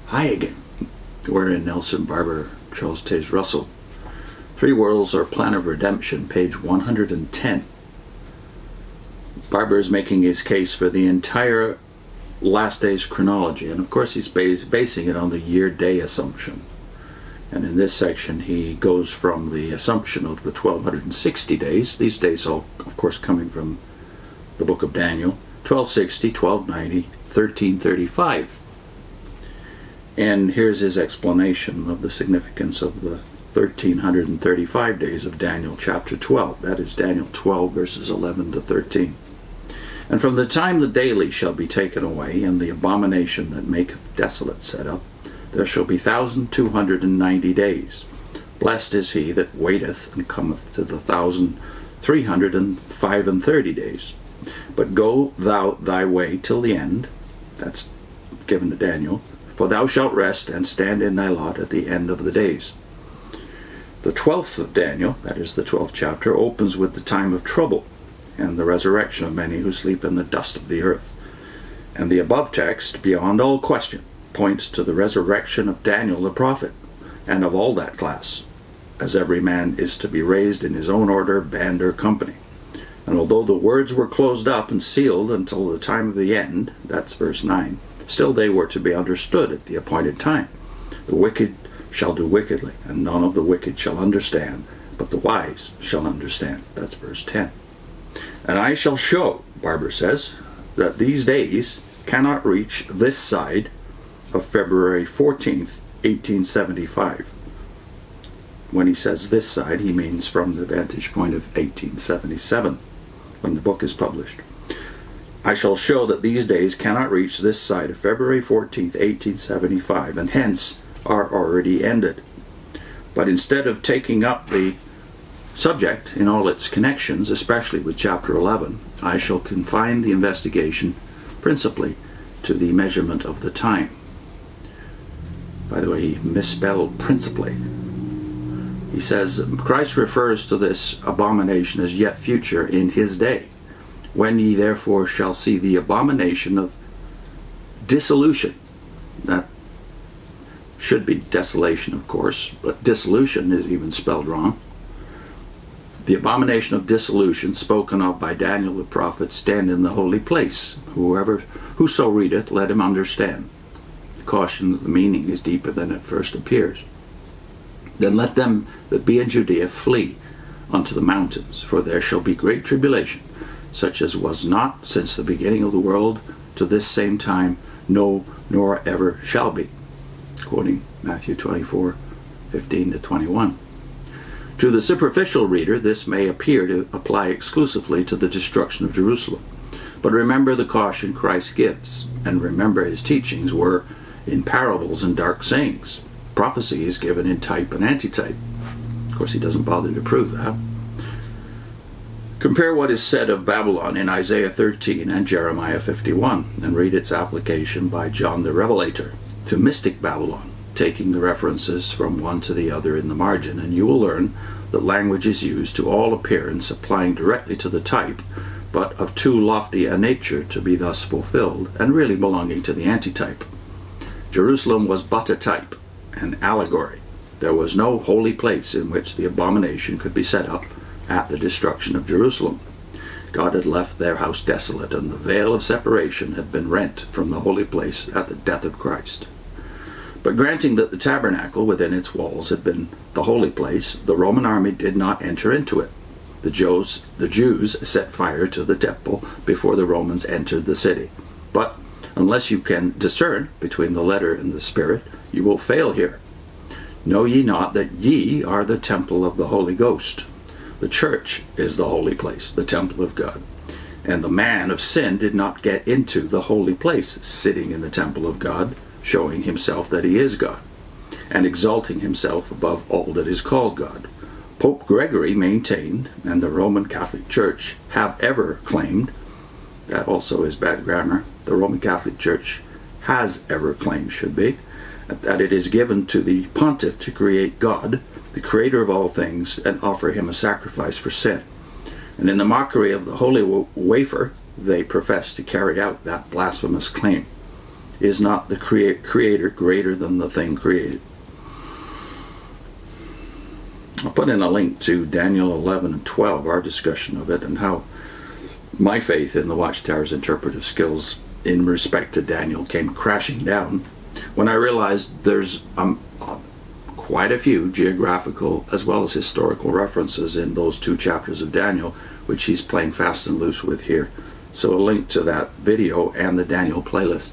Hi again. We're in Nelson, Barbour, Charles Taze Russell. Three Worlds or Plan of Redemption, page 110. Barbour is making his case for the entire last days chronology, and of course he's basing it on the year-day assumption. And in this section he goes from the assumption of the 1260 days, these days all of course coming from the book of Daniel, 1260, 1290, 1335. And here's his explanation of the significance of the 1335 days of Daniel chapter 12. That is Daniel 12 verses 11 to 13. And from the time the daily shall be taken away, and the abomination that maketh desolate set up, there shall be 1,290 days. Blessed is he that waiteth and cometh to the 1,335 days. But go thou thy way till the end. That's given to Daniel. For thou shalt rest and stand in thy lot at the end of the days. The 12th of Daniel, that is the 12th chapter, opens with the time of trouble and the resurrection of many who sleep in the dust of the earth. And the above text, beyond all question, points to the resurrection of Daniel the prophet, and of all that class, as every man is to be raised in his own order, band, or company. And although the words were closed up and sealed until the time of the end, that's verse 9, still they were to be understood at the appointed time. The wicked shall do wickedly, and none of the wicked shall understand, but the wise shall understand. That's verse 10. And I shall show, Barbour says, that these days cannot reach this side of February 14th, 1875. When he says this side, he means from the vantage point of 1877, when the book is published. I shall show that these days cannot reach this side of February 14th, 1875, and hence are already ended. But instead of taking up the subject in all its connections, especially with chapter 11, I shall confine the investigation principally to the measurement of the time. By the way, he misspelled principally. He says Christ refers to this abomination as yet future in his day. When ye therefore shall see the abomination of dissolution, that should be desolation, of course, but dissolution is even spelled wrong. The abomination of dissolution spoken of by Daniel the prophet stand in the holy place. Whoso readeth, let him understand. The caution that the meaning is deeper than it first appears. Then let them that be in Judea flee unto the mountains, for there shall be great tribulation, such as was not since the beginning of the world to this same time, no, nor ever shall be. Quoting Matthew 24, 15 to 21. To the superficial reader, this may appear to apply exclusively to the destruction of Jerusalem. But remember the caution Christ gives, and remember his teachings were in parables and dark sayings. Prophecy is given in type and antitype. Of course, he doesn't bother to prove that. Compare what is said of Babylon in Isaiah 13 and Jeremiah 51, and read its application by John the Revelator to mystic Babylon, taking the references from one to the other in the margin, and you will learn that language is used to all appearance applying directly to the type, but of too lofty a nature to be thus fulfilled, and really belonging to the antitype. Jerusalem was but a type, an allegory. There was no holy place in which the abomination could be set up at the destruction of Jerusalem. God had left their house desolate, and the veil of separation had been rent from the holy place at the death of Christ. But granting that the tabernacle within its walls had been the holy place, the Roman army did not enter into it. The Jews set fire to the temple before the Romans entered the city. But unless you can discern between the letter and the spirit, you will fail here. Know ye not that ye are the temple of the Holy Ghost? The church is the holy place, the temple of God. And the man of sin did not get into the holy place, sitting in the temple of God, showing himself that he is God, and exalting himself above all that is called God. Pope Gregory maintained, and the Roman Catholic Church have ever claimed, that also is bad grammar, the Roman Catholic Church has ever claimed, should be, that it is given to the pontiff to create God, the creator of all things, and offer him a sacrifice for sin. And in the mockery of the holy wafer, they profess to carry out that blasphemous claim. Is not the creator greater than the thing created? I'll put in a link to Daniel 11 and 12, our discussion of it, and how my faith in the Watchtower's interpretive skills in respect to Daniel came crashing down when I realized there's quite a few geographical as well as historical references in those 2 chapters of Daniel, which he's playing fast and loose with here. So a link to that video and the Daniel playlist